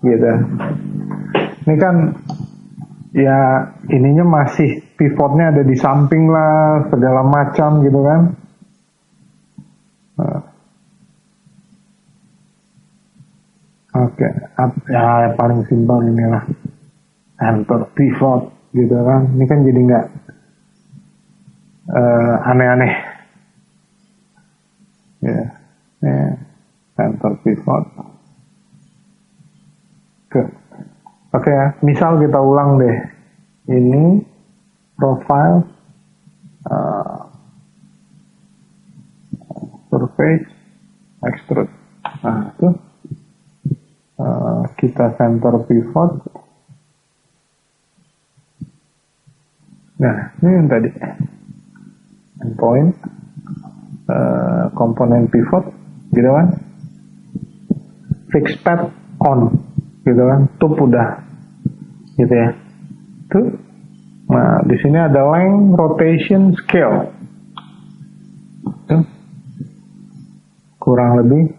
gitu. Ini kan, ya ininya masih pivotnya ada di samping lah, segala macam gitu kan. Oke, ya paling simpel inilah enter pivot gitu kan. Ini kan jadi nggak aneh-aneh. Ya, enter pivot. Oke ya, misal kita ulang deh. Ini profile, surface, extrude. Nah itu. Kita center pivot. Nah, ini yang tadi endpoint, komponen pivot, gitu kan? Fix path on, gitu kan? Tube udah, gitu ya. Tuh. Nah, di sini ada length, rotation, scale. Tuh. Kurang lebih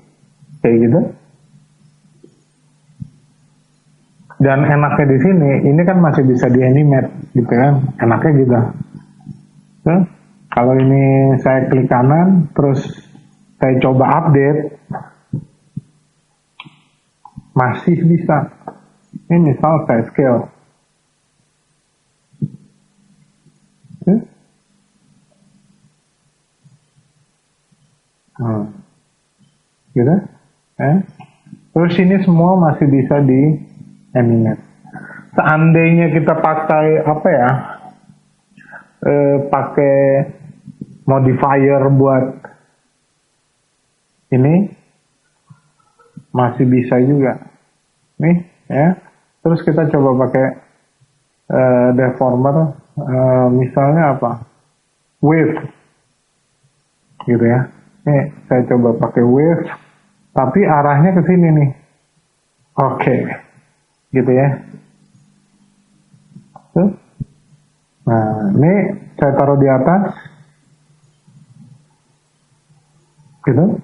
kayak gitu. Dan enaknya di sini, ini kan masih bisa di animate, gitu kan? Enaknya juga. Tuh. Kalau ini saya klik kanan, terus saya coba update, masih bisa. Ini misal saya scale. Gitu. Terus ini semua masih bisa di animate. Seandainya kita pakai apa ya, pakai modifier buat ini masih bisa juga nih ya. Terus kita coba pakai deformer, misalnya apa, wave gitu ya. Nih saya coba pakai wave tapi arahnya ke sini nih. Oke, gitu ya. Tuh. Nah, ini saya taruh di atas, gitu.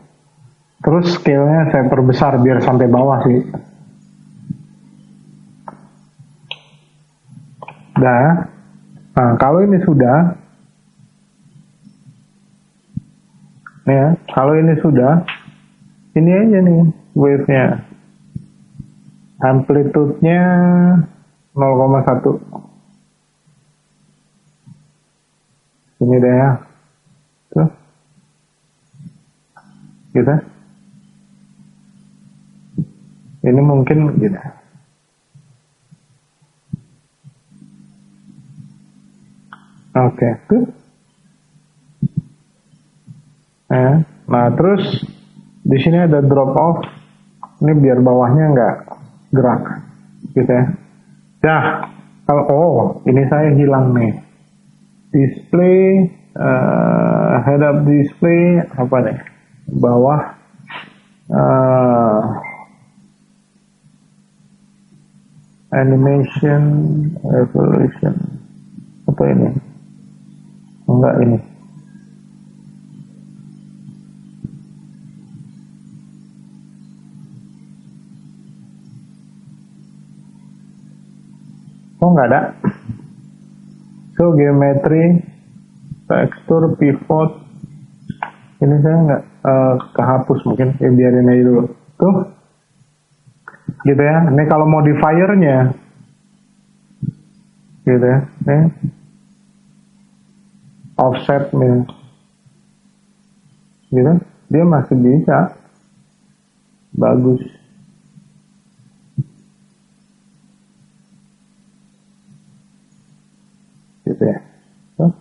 Terus scale-nya saya perbesar biar sampai bawah sih. Nah, kalau ini sudah, ya, kalau ini sudah, ini aja nih wave-nya, amplitude-nya 0,1. Ini deh ya, tuh, gitu. Ini mungkin gitu. Oke, tuh. Nah, terus di sini ada drop off. Ini biar bawahnya nggak gerak, gitu ya. Nah, kalau ini saya hilang nih. Display, head up display apa nih? Bawah, animation, resolution, apa ini? Enggak ini. Oh, nggak ada. So, geometry, tekstur, pivot. Ini saya nggak kehapus mungkin. Ya biarin aja dulu. Tuh. Gitu ya. Ini kalau modifiernya. Gitu ya. Nih. Offset nih. Gitu. Dia masih bisa. Bagus. Gitu ya. Tuh.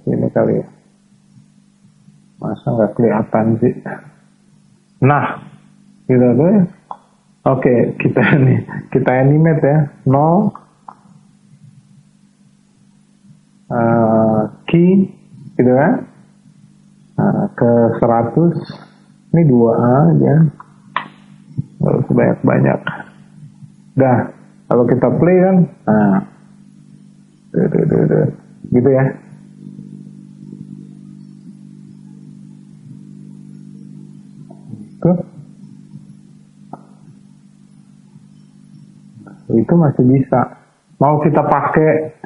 Ini kali ya. Masa nggak kelihatan sih. Nah, gitu tuh ya. Oke, kita animate ya. 0 key gitu kan. Ke 100 ini 2A aja. Nggak usah banyak-banyak. Dah, kalau kita play kan, gitu ya. Tuh. Itu masih bisa. Mau kita pakai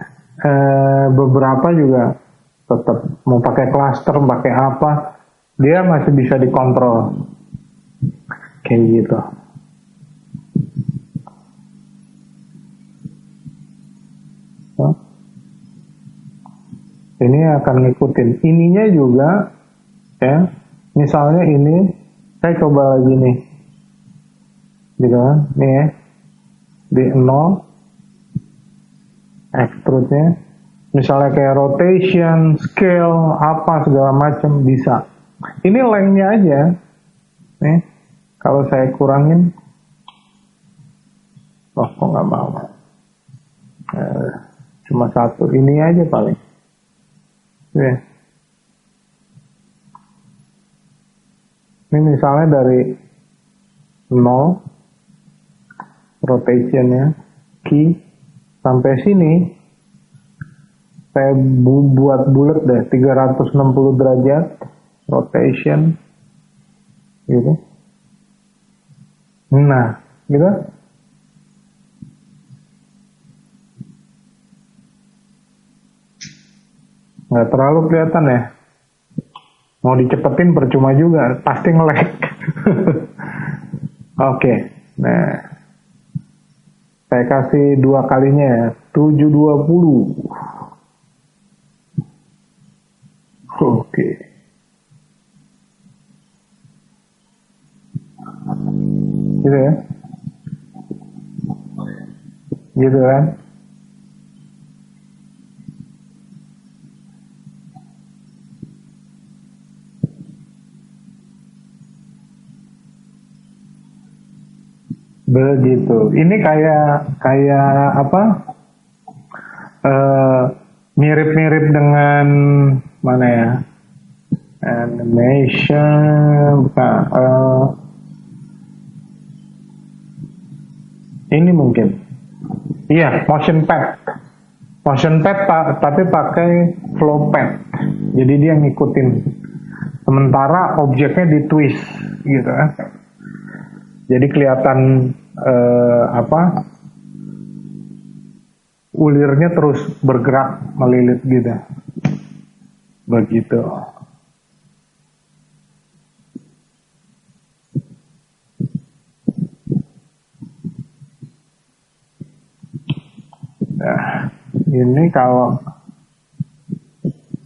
beberapa juga tetap, mau pakai cluster, pakai apa, dia masih bisa dikontrol. Kayak gitu. Ini akan ngikutin. Ininya juga, ya. Misalnya ini, saya coba lagi nih. Gitu kan, nih ya. Di 0, extrude-nya. Misalnya kayak rotation, scale, apa segala macam bisa. Ini length-nya aja. Nih, kalau saya kurangin, kok nggak mau. Cuma satu, ini aja paling. Ya. Ini misalnya dari 0 rotationnya, key sampai sini saya buat bulat deh, 360 derajat rotation gitu. Nah, gitu. Nggak terlalu kelihatan ya. Mau dicepetin percuma juga, pasti nge-lag. Oke, nah saya kasih 2 kalinya ya, 720. Oke. Gitu ya. gitu kan. Begitu. Ini kayak kayak apa? eh, Mirip-mirip dengan mana ya? Animation, bukan? Ini mungkin. Iya, motion pad. Motion pad tapi pakai flow pad. Jadi dia ngikutin. Sementara objeknya di twist gitu kan. Jadi kelihatan apa? Ulirnya terus bergerak melilit gitu. Begitu. Nah, ini kalau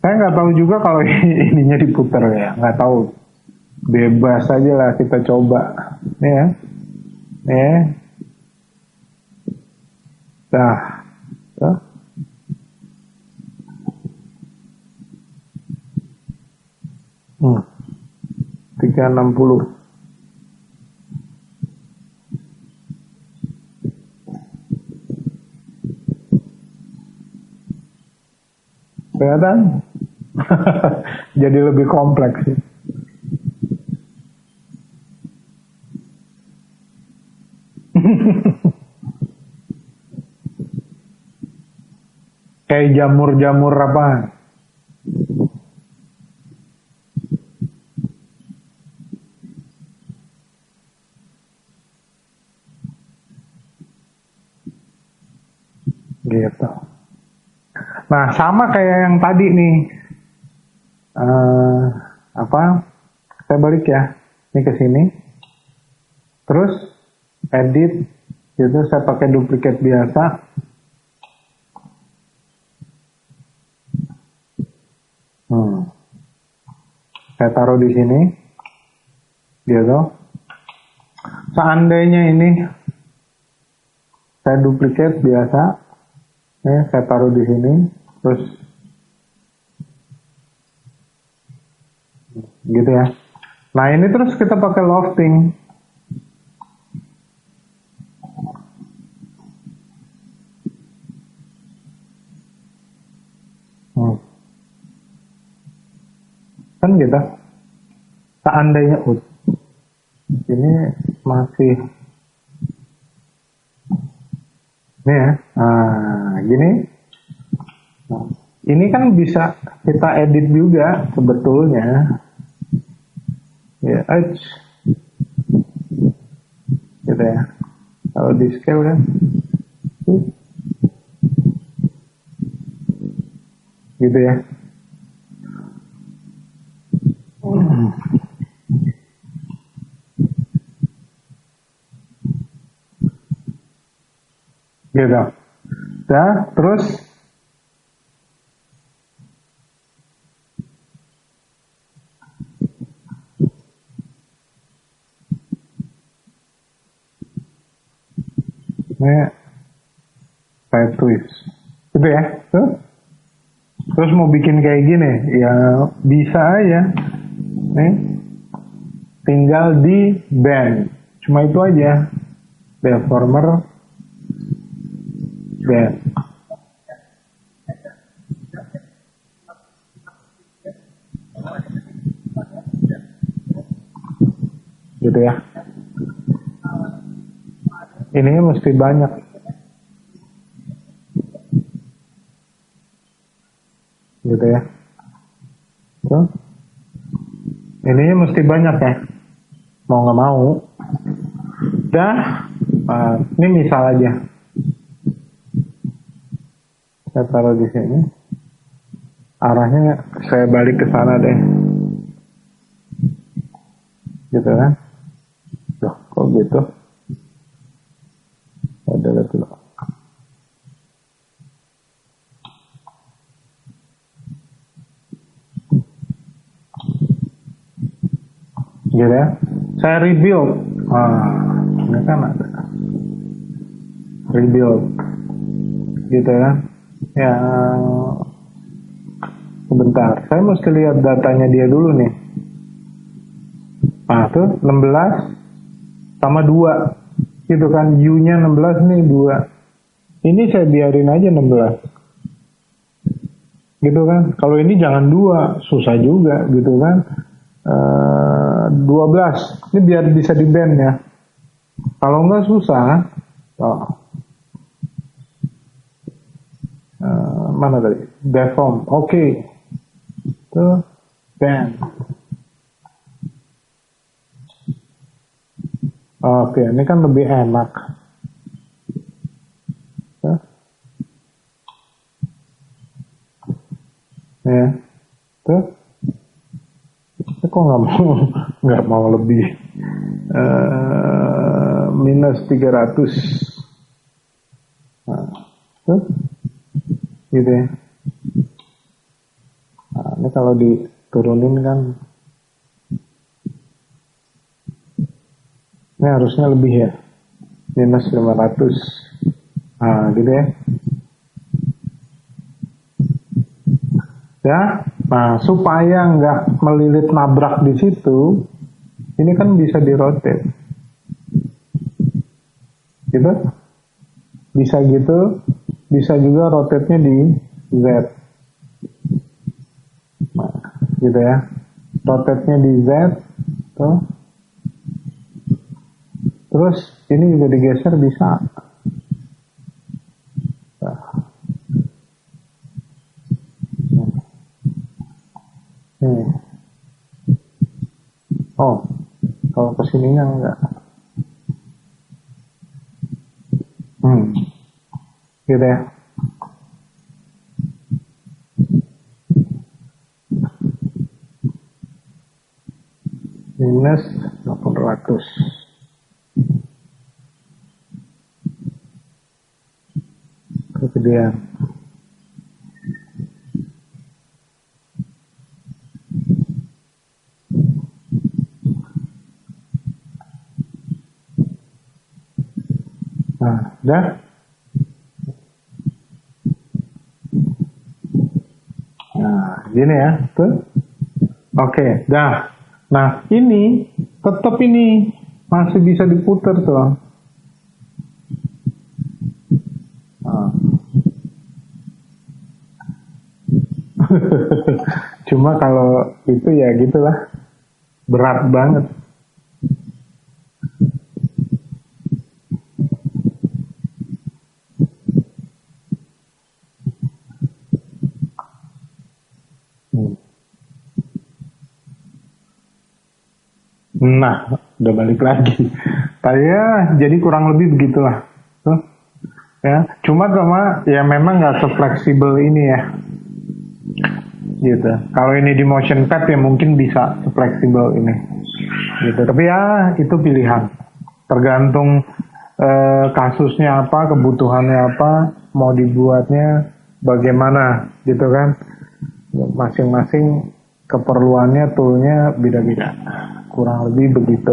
saya nggak tahu juga kalau ininya diputar ya, nggak tahu. Bebas aja lah kita coba, ya, ya. Dah, tuh. 360. Kelihatan? Jadi lebih kompleks sih. Kayak jamur-jamur apa? Gitu. Nah, sama kayak yang tadi nih. Apa? Saya balik ya. Ini ke sini. Terus edit, gitu. Saya pakai duplicate biasa. Saya taruh di sini. Gitu. Seandainya ini saya duplicate biasa. Saya taruh di sini. Terus gitu ya. Nah, ini terus kita pakai lofting. Kan gitu. Seandainya ini masih ini ya. Nah, gini. Nah, ini kan bisa kita edit juga sebetulnya. Ya, gitu ya. Kalau di scale kan, gitu ya. Gitu. Nah, terus ini saya twist, gitu ya. Terus mau bikin kayak gini, ya bisa aja. Nih, tinggal di bend, cuma itu aja. Deformer, bend. Gitu ya. Ininya mesti banyak. Gitu ya. Tuh. Ininya mesti banyak ya. Mau nggak mau. Dah. Ini misal aja. Saya taruh di sini. Arahnya saya balik ke sana deh. Gitu kan. Loh, kok gitu? Ada lagi loh. Gitu ya. Saya rebuild. Ini kan ada rebuild. gitu kan. Yang sebentar, saya mesti lihat datanya dia dulu nih. Nah tuh 16 sama 2 gitu kan, U-nya 16 nih 2. Ini saya biarin aja 16 gitu kan. Kalau ini jangan 2, susah juga gitu kan. 12 ini biar bisa di band ya. Kalau enggak susah. Mana tadi? Deform. Oke. Tuh band. Oke, ini kan lebih enak. Ya. Tuh. Kok nggak mau lebih. Minus 300. Nah, tuh. Gitu ya. Nah, ini kalau diturunin kan ini harusnya lebih ya, minus 500. Nah gitu ya. Ya, nah supaya nggak melilit nabrak di situ, ini kan bisa di-rotate gitu, bisa gitu, bisa juga rotate-nya di Z. Nah, gitu ya, rotate-nya di Z tuh. Terus ini juga digeser bisa. Oh, kalau kesininya enggak. Gitu ya. Minus 800. Kegedean. Nah, udah. Nah, gini ya, tuh. Oke, dah. Nah, ini tetap ini masih bisa diputar tuh. Nah. Cuma kalau itu ya gitulah, berat banget. Nah, udah balik lagi. Ya, jadi kurang lebih begitulah. Tuh. Ya, cuma ya memang nggak sefleksibel ini ya. Gitu. Kalau ini di motion pad ya mungkin bisa fleksibel ini. Gitu. Tapi ya itu pilihan. Tergantung kasusnya apa, kebutuhannya apa, mau dibuatnya bagaimana, gitu kan. Masing-masing keperluannya, toolnya beda-beda. Kurang lebih begitu.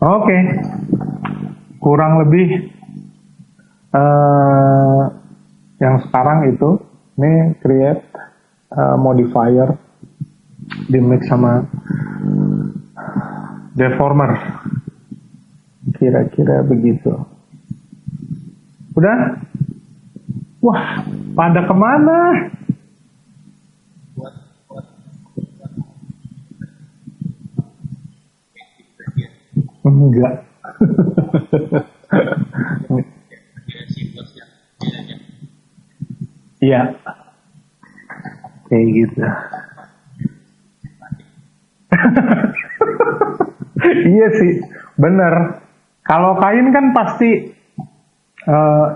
Oke. Kurang lebih yang sekarang itu ini create modifier di mix sama deformer, kira-kira begitu. Udah? Wah, pada kemana? Enggak. Iya. Kayak gitu. Iya sih, bener. Kalau kain kan pasti,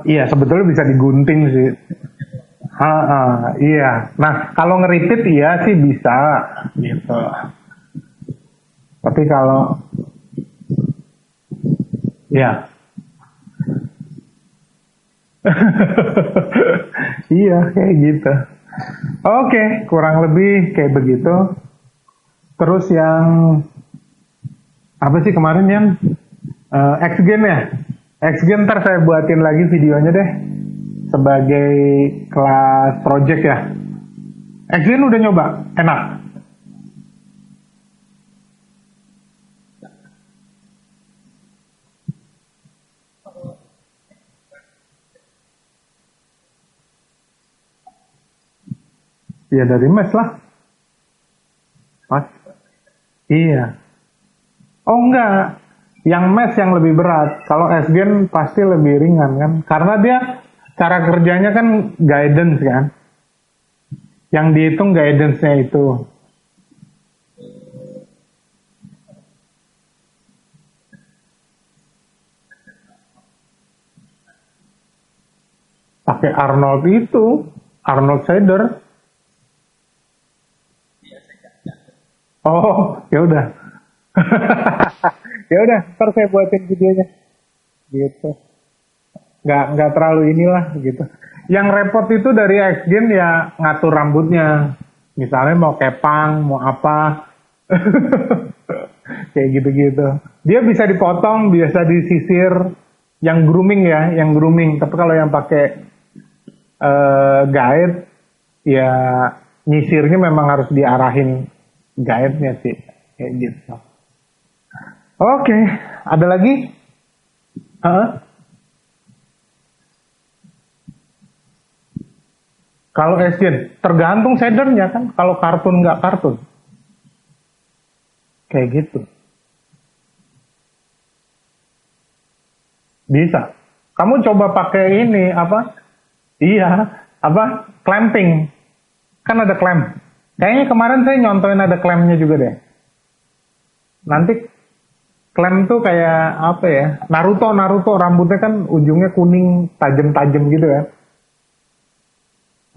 iya sebetulnya bisa digunting sih. Iya. Nah, kalau ngeripit iya sih bisa, gitu. Tapi kalau, ya, iya kayak gitu. Oke, kurang lebih kayak begitu. Terus yang apa sih kemarin yang X Game ya? XG ntar saya buatin lagi videonya deh sebagai kelas project ya. XG udah nyoba, enak. Ya dari mes lah, Mas. Iya. Oh enggak, yang mes yang lebih berat. Kalau SGen pasti lebih ringan kan, karena dia cara kerjanya kan guidance kan. Yang dihitung guidance-nya itu. Pakai Arnold itu, Arnold Shader. Oh, ya udah. Ya udah, ntar saya buatin videonya. Gitu. Nggak terlalu inilah gitu. Yang repot itu dari Xgen ya ngatur rambutnya. Misalnya mau kepang, mau apa. Kayak gitu-gitu. Dia bisa dipotong, biasa disisir. Yang grooming ya, yang grooming. Tapi kalau yang pakai guide, ya nyisirnya memang harus diarahin guide-nya sih. Kayak gitu. Oke, ada lagi? Kalau Asian, tergantung shadernya kan. Kalau kartun nggak kartun. Kayak gitu. Bisa. Kamu coba pakai ini, apa? Iya, apa? Clamping. Kan ada clamp. Kayaknya kemarin saya nyontoin ada clampnya juga deh. Nanti clamp tuh kayak apa ya? Naruto rambutnya kan ujungnya kuning tajam-tajam gitu ya.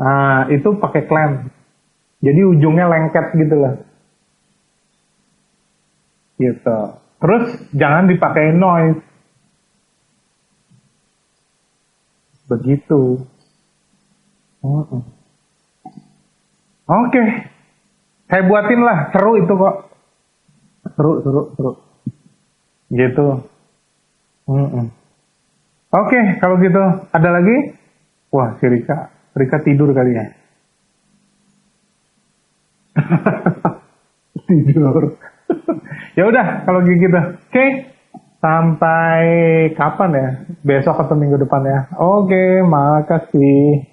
Nah, itu pakai clamp. Jadi ujungnya lengket gitu lah. Gitu. Terus jangan dipakai noise. Begitu. Oke. Saya buatin lah. Seru itu kok. Seru. Gitu. Oke, kalau gitu. Ada lagi? Wah, si Rika. Rika tidur kali ya. Tidur. Ya udah kalau gitu. Oke. Sampai kapan ya? Besok atau minggu depan ya. Oke, makasih.